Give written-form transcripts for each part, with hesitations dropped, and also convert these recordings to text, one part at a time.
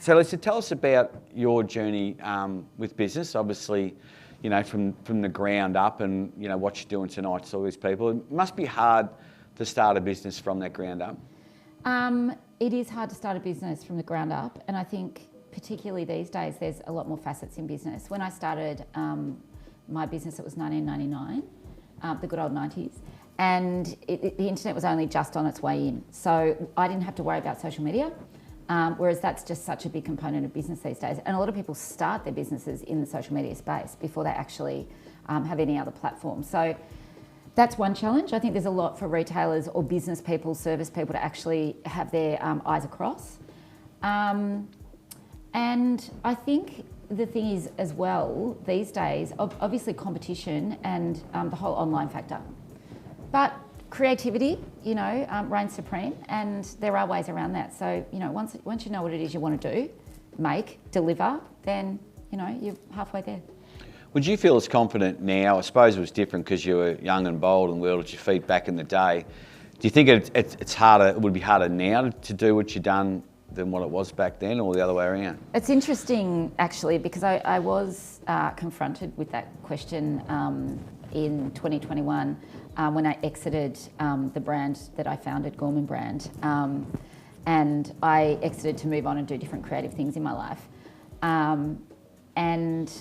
So Lisa, tell us about your journey with business. Obviously, you know, from the ground up, and you know what you're doing tonight to all these people. It must be hard to start a business from that ground up. It is hard to start a business from the ground up, and I think particularly these days there's a lot more facets in business. When I started my business, it was 1999, the good old 90s, and the internet was only just on its way in. So I didn't have to worry about social media, whereas that's just such a big component of business these days. And a lot of people start their businesses in the social media space before they actually have any other platform. So that's one challenge. I think there's a lot for retailers or business people, service people to actually have their eyes across. And I think the thing is as well, these days, obviously competition and the whole online factor. But creativity, you know, reigns supreme, and there are ways around that. So, you know, once you know what it is you want to do, make, deliver, then, you know, you're halfway there. Would you feel as confident now? I suppose it was different because you were young and bold and well at your feet back in the day. Do you think it's harder? It would be harder now to do what you've done than what it was back then, or the other way around? It's interesting actually, because I was confronted with that question in 2021 when I exited the brand that I founded, Gorman brand, and I exited to move on and do different creative things in my life, and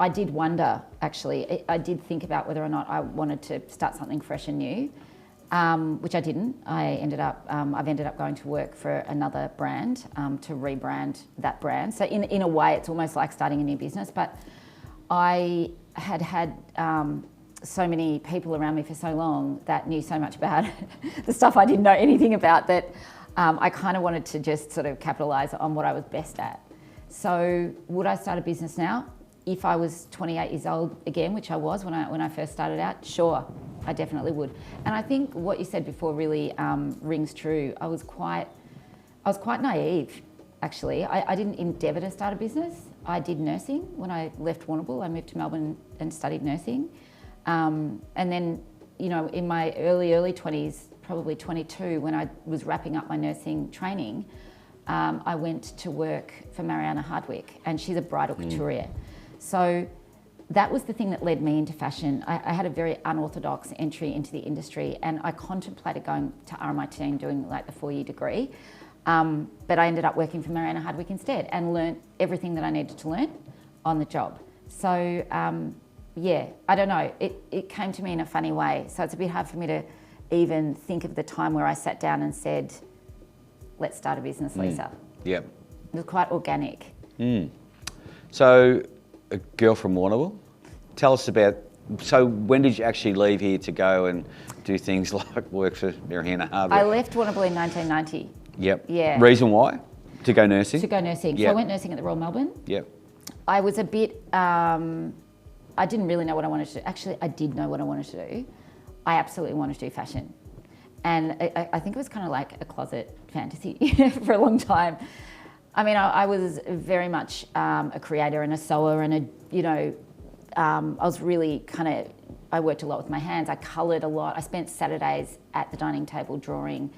I did wonder, actually, I did think about whether or not I wanted to start something fresh and new, which I didn't. I've ended up going to work for another brand to rebrand that brand. So in a way, it's almost like starting a new business, but I had so many people around me for so long that knew so much about the stuff I didn't know anything about, that I kind of wanted to just sort of capitalise on what I was best at. So would I start a business now? If I was 28 years old again, which I was when I first started out, sure, I definitely would. And I think what you said before really rings true. I was quite naive, actually. I didn't endeavour to start a business. I did nursing. When I left Warrnambool, I moved to Melbourne and studied nursing. And then, you know, in my early 20s, probably 22, when I was wrapping up my nursing training, I went to work for Mariana Hardwick, and she's a bridal couturier. So that was the thing that led me into fashion. I had a very unorthodox entry into the industry, and I contemplated going to RMIT and doing like the 4-year degree. But I ended up working for Mariana Hardwick instead and learnt everything that I needed to learn on the job. So yeah, I don't know, it came to me in a funny way. So it's a bit hard for me to even think of the time where I sat down and said, let's start a business, Lisa. Yep. It was quite organic. So, a girl from Warrnambool. Tell us about, so when did you actually leave here to go and do things like work for Mariana Hardwick? I left Warrnambool in 1990. Yep. Yeah. Reason why? To go nursing? To go nursing. Yep. So I went nursing at the Royal Melbourne. Yep. I was a bit, I didn't really know what I wanted to do. Actually, I did know what I wanted to do. I absolutely wanted to do fashion. And I think it was kind of like a closet fantasy for a long time. I mean, I was very much a creator and a sewer and I was really I worked a lot with my hands. I coloured a lot. I spent Saturdays at the dining table drawing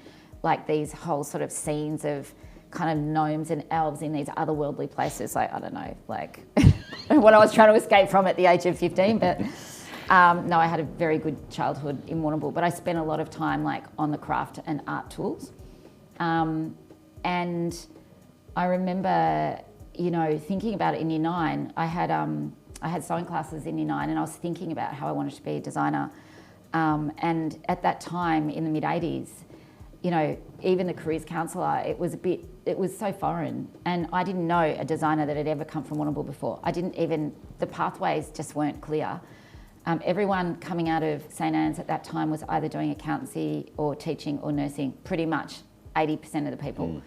like these whole sort of scenes of kind of gnomes and elves in these otherworldly places. Like, I don't know, like what I was trying to escape from at the age of 15. But no, I had a very good childhood in Warrnambool, but I spent a lot of time like on the craft and art tools. And I remember, thinking about it in Year 9. I had sewing classes in Year 9, and I was thinking about how I wanted to be a designer. And at that time, in the mid-80s, even the careers counsellor, it was so foreign. And I didn't know a designer that had ever come from Warrnambool before. The pathways just weren't clear. Everyone coming out of St Anne's at that time was either doing accountancy or teaching or nursing, pretty much 80% of the people.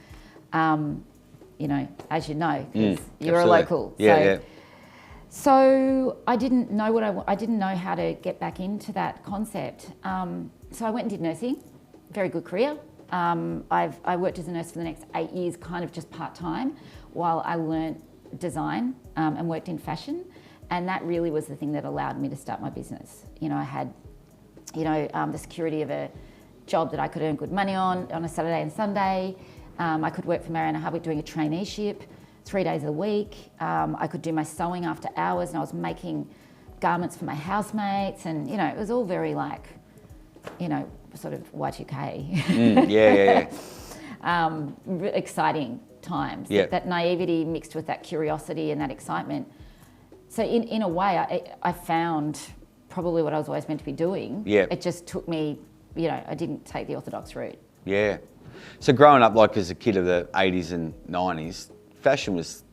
As you know, because you're a local. Yeah. So I didn't know I didn't know how to get back into that concept. So I went and did nursing, very good career. I worked as a nurse for the next 8 years, kind of just part-time, while I learnt design and worked in fashion. And that really was the thing that allowed me to start my business. I had, the security of a job that I could earn good money on a Saturday and Sunday. I could work for Mariana Hardwick doing a traineeship. 3 days a week. I could do my sewing after hours, and I was making garments for my housemates, and it was all very like, sort of Y2K. Exciting times. Yeah. That naivety mixed with that curiosity and that excitement. So in a way, I found probably what I was always meant to be doing. Yeah. It just took me, I didn't take the orthodox route. Yeah. So growing up, like as a kid of the 80s and 90s, fashion was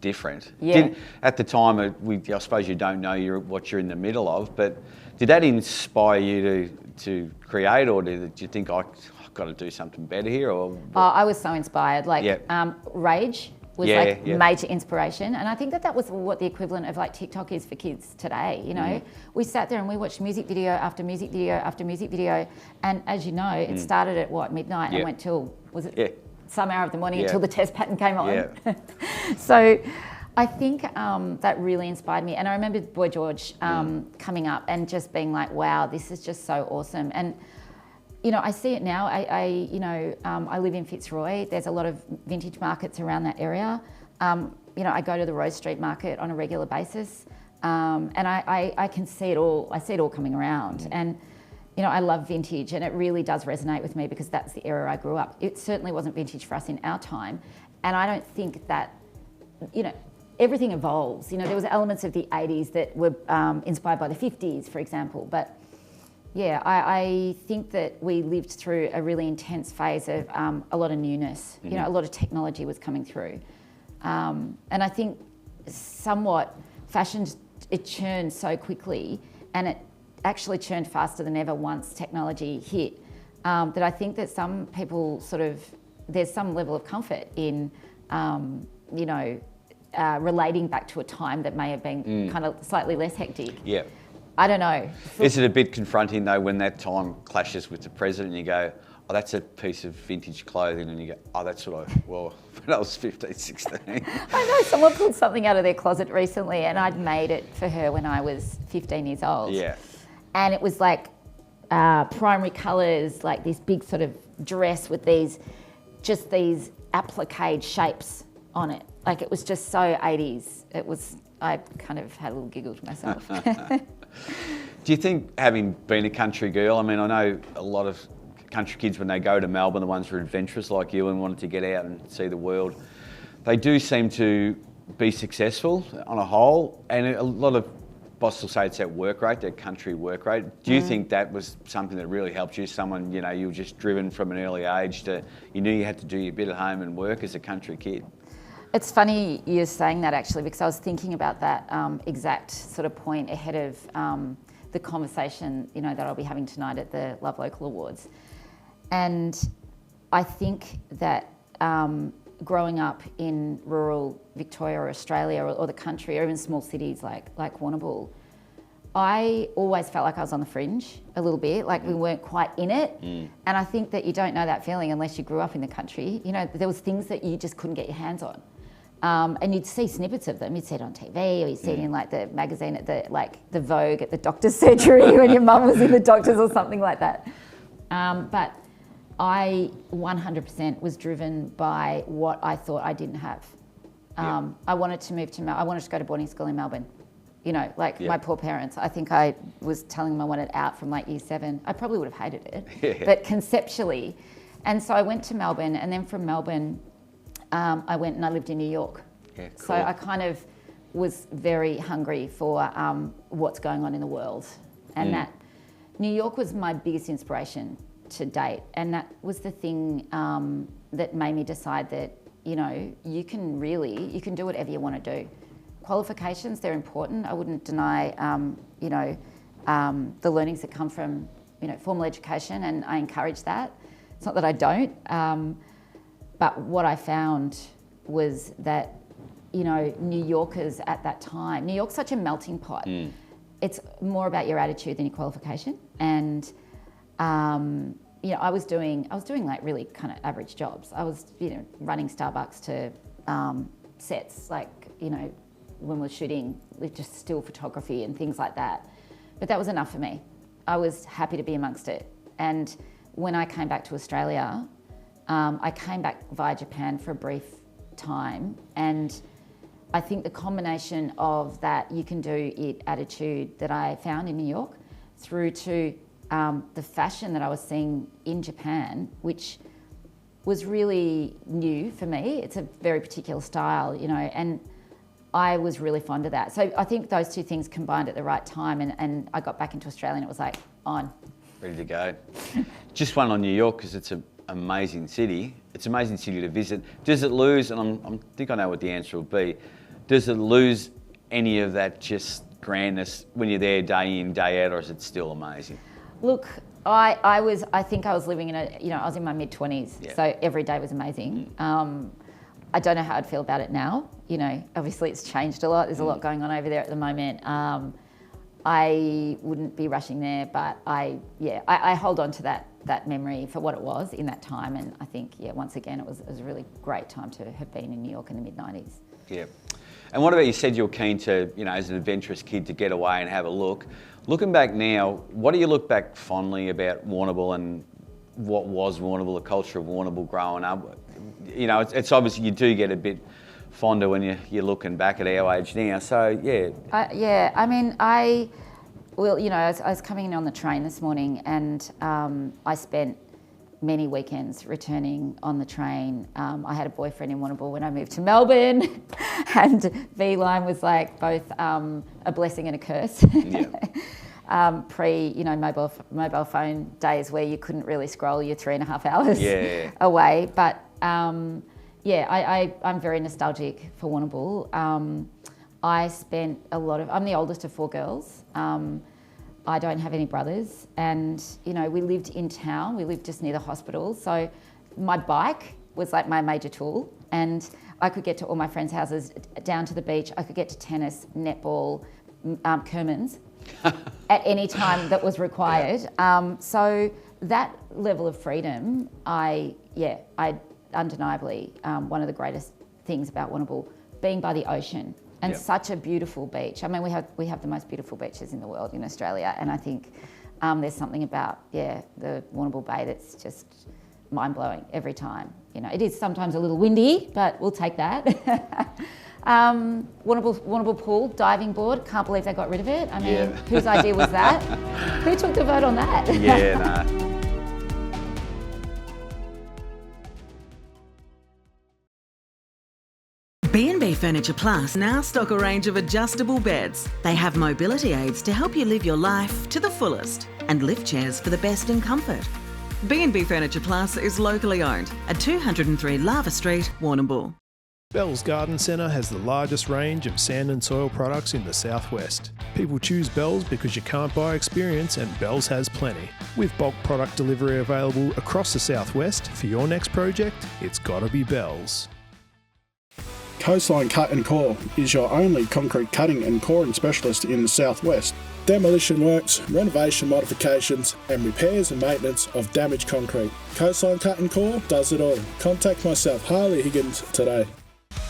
different. Yeah. At the time, I suppose you don't know what you're in the middle of, but did that inspire you to create, or did you think, I've got to do something better here? Or I was so inspired. Like Yeah. Rage was major inspiration, and I think that was what the equivalent of like TikTok is for kids today. We sat there and we watched music video after music video after music video, and as you know, it started at midnight and went till some hour of the morning until the test pattern came on. Yeah. So I think that really inspired me, and I remember Boy George coming up and just being like, wow, this is just so awesome. And I see it now. I live in Fitzroy. There's a lot of vintage markets around that area. I go to the Rose Street Market on a regular basis, and I can see it all. I see it all coming around, and I love vintage, and it really does resonate with me because that's the era I grew up. It certainly wasn't vintage for us in our time, and I don't think that everything evolves. There was elements of the 80s that were inspired by the 50s, for example, but. Yeah, I think that we lived through a really intense phase of a lot of newness. A lot of technology was coming through. And I think somewhat fashion, it churned so quickly, and it actually churned faster than ever once technology hit, that I think that some people there's some level of comfort in, relating back to a time that may have been kind of slightly less hectic. Yeah. I don't know. Is it a bit confronting though when that time clashes with the president and you go, oh, that's a piece of vintage clothing, and you go, oh, that's what when I was 15, 16. I know, someone pulled something out of their closet recently, and I'd made it for her when I was 15 years old. Yeah. And it was like primary colours, like this big sort of dress with these applique shapes on it. Like it was just so 80s. I kind of had a little giggle to myself. Do you think, having been a country girl, I mean, I know a lot of country kids, when they go to Melbourne, the ones who are adventurous like you and wanted to get out and see the world, they do seem to be successful on a whole, and a lot of bosses will say it's that work rate, that country work rate. Do you think that was something that really helped you? Someone, you were just driven from an early age to, you knew you had to do your bit at home and work as a country kid? It's funny you're saying that, actually, because I was thinking about that exact sort of point ahead of the conversation, that I'll be having tonight at the Love Local Awards. And I think that growing up in rural Victoria or Australia or the country, or even small cities like Warrnambool, I always felt like I was on the fringe a little bit, like we weren't quite in it. And I think that you don't know that feeling unless you grew up in the country. There was things that you just couldn't get your hands on. And you'd see snippets of them. You'd see it on TV, or you'd see it in like the magazine at the Vogue at the doctor's surgery when your mum was in the doctor's or something like that. But I 100% was driven by what I thought I didn't have. I wanted to move to I wanted to go to boarding school in Melbourne. My poor parents. I think I was telling them I wanted out from like year 7. I probably would have hated it, but conceptually. And so I went to Melbourne, and then from Melbourne, I went and I lived in New York. Yeah, cool. So I kind of was very hungry for what's going on in the world. And that New York was my biggest inspiration to date. And that was the thing that made me decide that, you can do whatever you want to do. Qualifications, they're important. I wouldn't deny, the learnings that come from, formal education, and I encourage that. It's not that I don't. But what I found was that, New Yorkers at that time, New York's such a melting pot. It's more about your attitude than your qualification. And, I was doing like really kind of average jobs. I was, running Starbucks to sets, like, when we're shooting with just still photography and things like that. But that was enough for me. I was happy to be amongst it. And when I came back to Australia, I came back via Japan for a brief time. And I think the combination of that you can do it attitude that I found in New York through to the fashion that I was seeing in Japan, which was really new for me. It's a very particular style, you know, and I was really fond of that. So I think those two things combined at the right time, and I got back into Australia and it was like, on. Ready to go. Just one on New York, because it's an amazing city. It's an amazing city to visit. Does it lose, and I think I know what the answer will be, does it lose any of that just grandness when you're there day in, day out, or is it still amazing? Look, I think I was living in I was in my mid-20s, so every day was amazing. I don't know how I'd feel about it now. You know, obviously it's changed a lot. There's a lot going on over there at the moment. I wouldn't be rushing there, but I hold on to that memory for what it was in that time. And I think, once again, it was a really great time to have been in New York in the mid-90s. Yeah. And what about, you said you're keen to, as an adventurous kid, to get away and have a look. Looking back now, what do you look back fondly about Warrnambool and what was Warrnambool, the culture of Warrnambool growing up? It's obviously you do get a bit fonder when you're looking back at our age now. So, yeah. I mean, I was coming in on the train this morning, and I spent many weekends returning on the train. I had a boyfriend in Warrnambool when I moved to Melbourne, and V-Line was like both a blessing and a curse. Yeah. Mobile phone days where you couldn't really scroll your 3.5 hours away. But I'm very nostalgic for Warrnambool. I spent I'm the oldest of 4 girls. I don't have any brothers, and we lived in town. We lived just near the hospital, so my bike was like my major tool, and I could get to all my friends' houses, down to the beach. I could get to tennis, netball, Kermans at any time that was required. So that level of freedom, undeniably one of the greatest things about Warrnambool, being by the ocean. And such a beautiful beach. I mean, we have the most beautiful beaches in the world in Australia, and I think there's something about the Warrnambool Bay that's just mind-blowing every time. It is sometimes a little windy, but we'll take that. Warrnambool Pool, diving board, can't believe they got rid of it. I mean, whose idea was that? Who took the vote on that? B&B Furniture Plus now stock a range of adjustable beds. They have mobility aids to help you live your life to the fullest, and lift chairs for the best in comfort. B&B Furniture Plus is locally owned at 203 Lava Street, Warrnambool. Bell's Garden Centre has the largest range of sand and soil products in the southwest. People choose Bell's because you can't buy experience, and Bell's has plenty. With bulk product delivery available across the southwest, for your next project, it's gotta be Bell's. Coastline Cut and Core is your only concrete cutting and coring specialist in the southwest. Demolition works, renovation modifications, and repairs and maintenance of damaged concrete. Coastline Cut and Core does it all. Contact myself, Harley Higgins, today.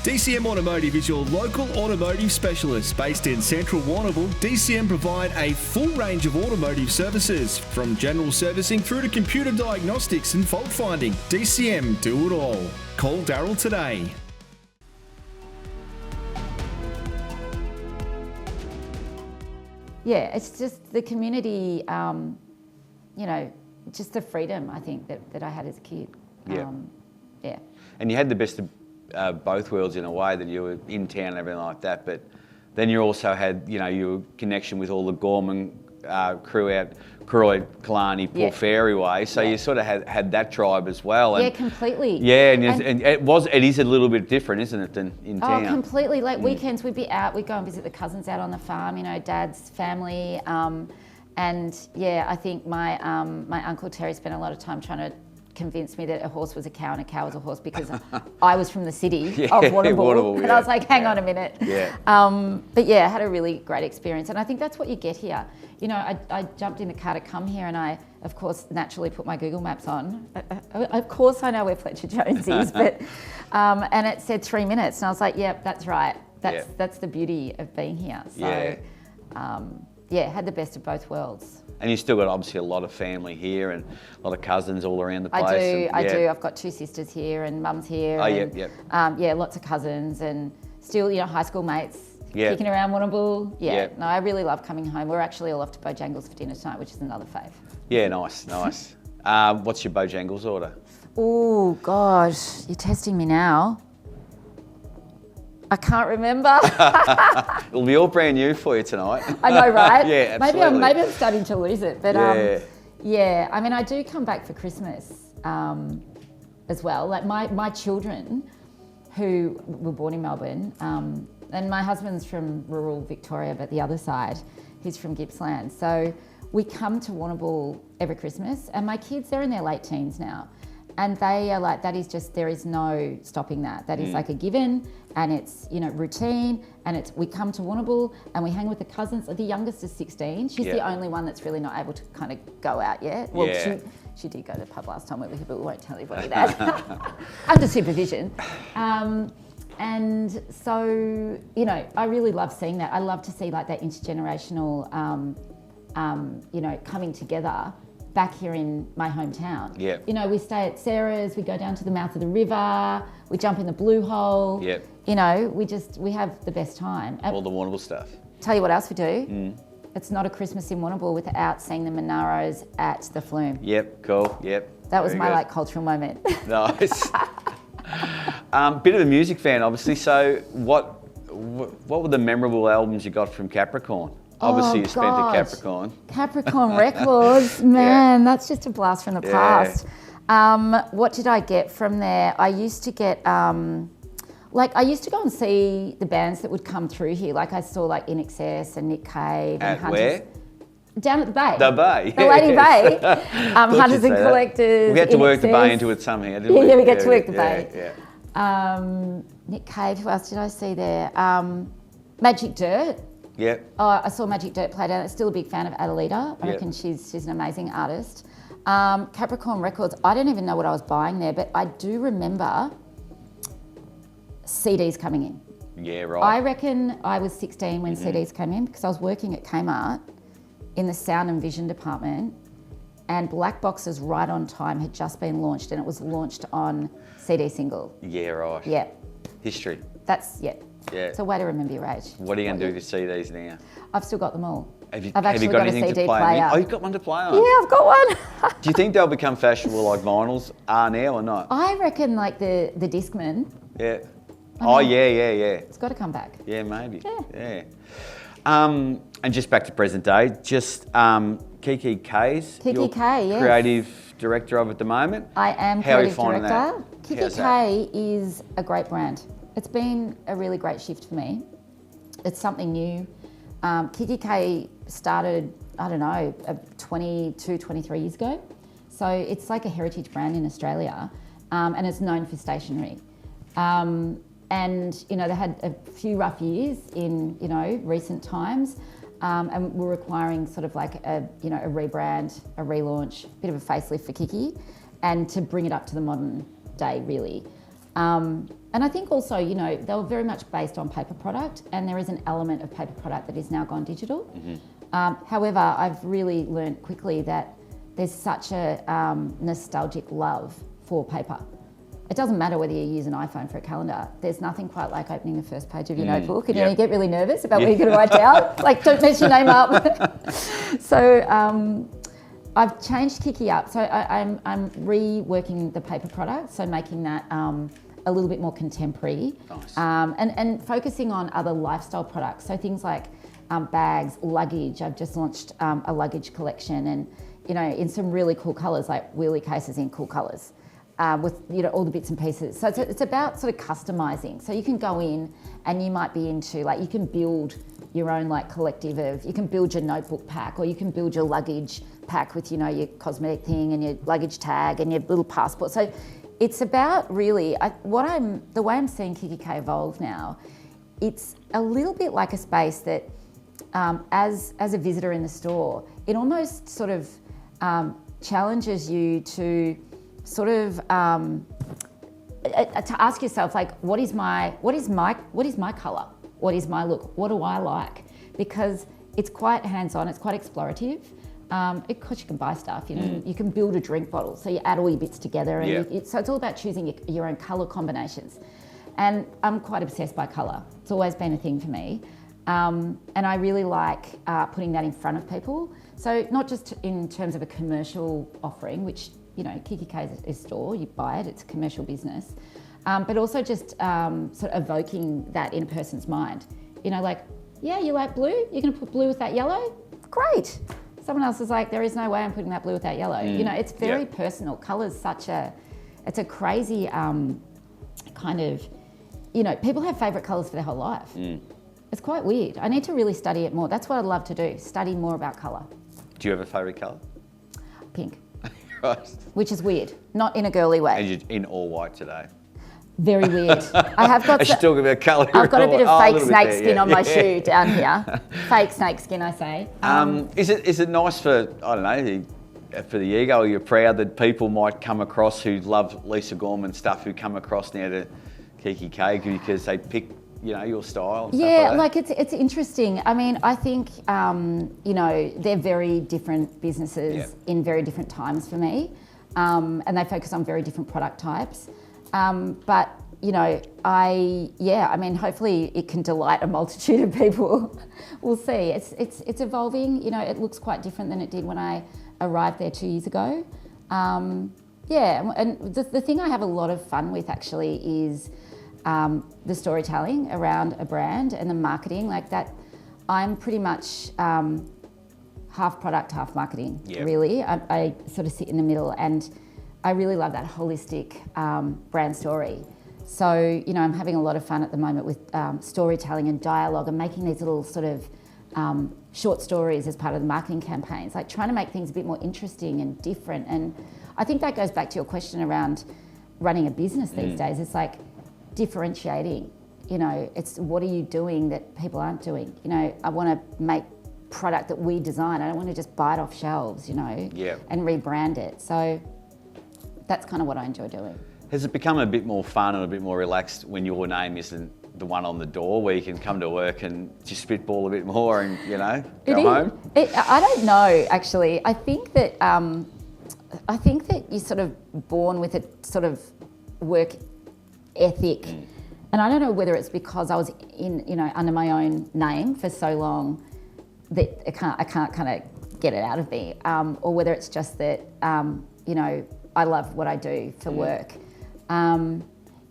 DCM Automotive is your local automotive specialist. Based in central Warrnambool, DCM provide a full range of automotive services, from general servicing through to computer diagnostics and fault finding. DCM do it all. Call Daryl today. Yeah, it's just the community, just the freedom, I think, that I had as a kid. And you had the best of both worlds in a way, that you were in town and everything like that, but then you also had, your connection with all the Gorman crew out Croy, Killarney, Port Fairy way, so you sort of had that tribe as well. And completely. Yeah, and it is a little bit different, isn't it, than in town? Oh, completely. Like weekends, we'd be out, we'd go and visit the cousins out on the farm, Dad's family, and I think my Uncle Terry spent a lot of time trying to convince me that a horse was a cow and a cow was a horse, because I was from the city of Warrnambool, and I was like, hang on a minute. But I had a really great experience, and I think that's what you get here. I jumped in the car to come here, and I, of course, naturally put my Google Maps on. Of course I know where Fletcher Jones is, but and it said 3 minutes, and I was like, yep, that's right. That's the beauty of being here. So, had the best of both worlds. And you've still got obviously a lot of family here and a lot of cousins all around the place. I do. I've got 2 sisters here and mum's here. Oh, and, yep. Yeah, lots of cousins and still, high school mates kicking around Warrnambool. Yeah, Yep. no, I really love coming home. We're actually all off to Bojangles for dinner tonight, which is another fave. Yeah, nice. What's your Bojangles order? Oh, gosh, you're testing me now. I can't remember. It'll be all brand new for you tonight. I know, right? Yeah, absolutely. Maybe I'm starting to lose it, but Yeah. I mean, I do come back for Christmas as well. Like my children, who were born in Melbourne, and my husband's from rural Victoria, but the other side, he's from Gippsland. So we come to Warrnambool every Christmas, and my kids, they're in their late teens now. And they are like, that is just, there is no stopping that. That is like a given, and it's, routine, and we come to Warrnambool and we hang with the cousins. The youngest is 16. She's the only one that's really not able to kind of go out yet. Well, she did go to the pub last time we were here, but we won't tell anybody that. Under supervision. And so, I really love seeing that. I love to see like that intergenerational, coming together back here in my hometown. Yeah. We stay at Sarah's, we go down to the mouth of the river, we jump in the blue hole. Yeah. We have the best time. All the Warrnambool stuff. Tell you what else we do. It's not a Christmas in Warrnambool without seeing the Monaros at the Flume. Yep, cool, yep. That was Very my good. like cultural moment. Nice. Bit of a music fan, obviously. So what were the memorable albums you got from Capricorn? Obviously, you spent at Capricorn. Capricorn Records, man, that's just a blast from the past. What did I get from there? I used to get, I used to go and see the bands that would come through here. Like I saw like In Excess and Nick Cave. At and Hunters. where? Down at the Bay. The Bay. The Lady Bay. Hunters and Collectors. We had to In work the Excess. Bay into it somehow, didn't we? Yeah, we get to work the Bay. Yeah. Nick Cave, who else did I see there? Magic Dirt. Yeah. I saw Magic Dirt play down. I'm still a big fan of Adelita. I reckon she's an amazing artist. Capricorn Records, I don't even know what I was buying there, but I do remember CDs coming in. Yeah, right. I reckon I was 16 when CDs came in because I was working at Kmart in the sound and vision department, and Black Box's Right on Time had just been launched, and it was launched on CD single. Yeah, right. Yeah. History. That's, Yeah. It's a way to remember your age. What are you going to do with CDs now? I've still got them all. Have you actually got got a anything CD to play player. on? Oh, you've got one to play on? Yeah, I've got one. Do you think they'll become fashionable like vinyls are now or not? I reckon like the Discman, Yeah. Oh, yeah. it's got to come back. Yeah, maybe. Yeah. And just back to present day, just Kikki.k's your Kikki.k, yes. creative director of at the moment. I am How are you creative finding director. that? How's that? Kikki.k is a great brand. It's been a really great shift for me. It's something new. Kikki.k started, I don't know, 22, 23 years ago. So it's like a heritage brand in Australia, and it's known for stationery. And, they had a few rough years in, recent times, and were requiring sort of like a rebrand, a relaunch, a bit of a facelift for Kikki, and to bring it up to the modern day, really. And I think also, they were very much based on paper product, and there is an element of paper product that is now gone digital. However, I've really learned quickly that there's such a nostalgic love for paper. It doesn't matter whether you use an iPhone for a calendar. There's nothing quite like opening the first page of your notebook, and you get really nervous about what you're going to write down. Like, don't mess your name up. So I've changed Kikki up. So I'm reworking the paper product, so making that a little bit more contemporary. Nice. And focusing on other lifestyle products. So things like bags, luggage. I've just launched a luggage collection, and in some really cool colours, like wheelie cases in cool colours. With all the bits and pieces. So it's about sort of customizing. So you can go in and you might be into you can build your own collective of, you can build your notebook pack, or you can build your luggage pack with your cosmetic thing and your luggage tag and your little passport. So it's about really, the way I'm seeing Kikki.k evolve now, it's a little bit like a space that as a visitor in the store, it almost sort of challenges you to sort of to ask yourself, what is my colour? What is my look? What do I like? Because it's quite hands-on, it's quite explorative. Of course, you can buy stuff. You know, you can build a drink bottle, so you add all your bits together, and so it's all about choosing your own colour combinations. And I'm quite obsessed by colour. It's always been a thing for me, and I really like putting that in front of people. So not just in terms of a commercial offering, which Kikki.k is a store, you buy it, it's a commercial business, but also just sort of evoking that in a person's mind. Like, yeah, you like blue? You're going to put blue with that yellow? Great. Someone else is like, there is no way I'm putting that blue with that yellow. It's very personal. Colour's it's a crazy kind of, people have favourite colours for their whole life. It's quite weird. I need to really study it more. That's what I'd love to do, study more about colour. Do you have a favourite colour? Pink. Right. Which is weird, not in a girly way. And you're in all white today. Very weird. I have got. She's talking about colour. I've got a bit of fake snake skin on my shoe down here. Fake snake skin, I say. Is it nice for, I don't know, for the ego? Are you proud that people might come across who love Lisa Gorman stuff, who come across now to Kikki.k because they pick your style? And stuff like that? It's interesting. I mean, I think they're very different businesses in very different times for me, and they focus on very different product types. But I mean, hopefully it can delight a multitude of people. We'll see. It's evolving. It looks quite different than it did when I arrived there 2 years ago. And the thing I have a lot of fun with actually is the storytelling around a brand and the marketing like that. I'm pretty much half product, half marketing. Really, I sort of sit in the middle, and I really love that holistic brand story. So, I'm having a lot of fun at the moment with storytelling and dialogue and making these little sort of short stories as part of the marketing campaigns, like trying to make things a bit more interesting and different. And I think that goes back to your question around running a business these days. It's like differentiating, it's what are you doing that people aren't doing? I want to make product that we design. I don't want to just buy it off shelves, and rebrand it. So that's kind of what I enjoy doing. Has it become a bit more fun and a bit more relaxed when your name isn't the one on the door, where you can come to work and just spitball a bit more and, go home? I don't know, actually. I think that you're sort of born with a sort of work ethic. And I don't know whether it's because I was under my own name for so long that I can't kind of get it out of me, or whether it's just that, I love what I do for work.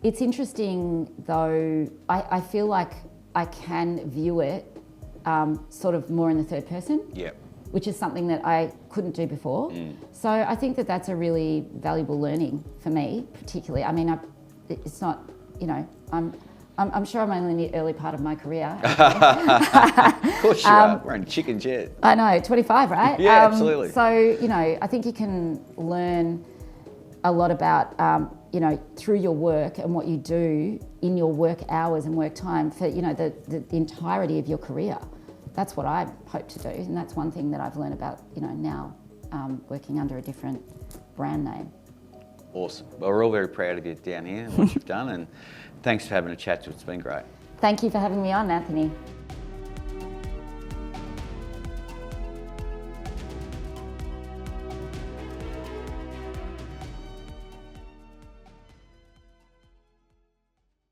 It's interesting though, I feel like I can view it sort of more in the third person, which is something that I couldn't do before. So I think that that's a really valuable learning for me, particularly. I mean, it's not, I'm sure I'm only in the early part of my career. Of course you are, we're in chicken jet. I know, 25, right? Yeah, absolutely. So, I think you can learn a lot about, through your work and what you do in your work hours and work time for, the entirety of your career. That's what I hope to do. And that's one thing that I've learned about, now working under a different brand name. Awesome. Well, we're all very proud of you down here and what you've done. And thanks for having a chat to us. It's been great. Thank you for having me on, Anthony.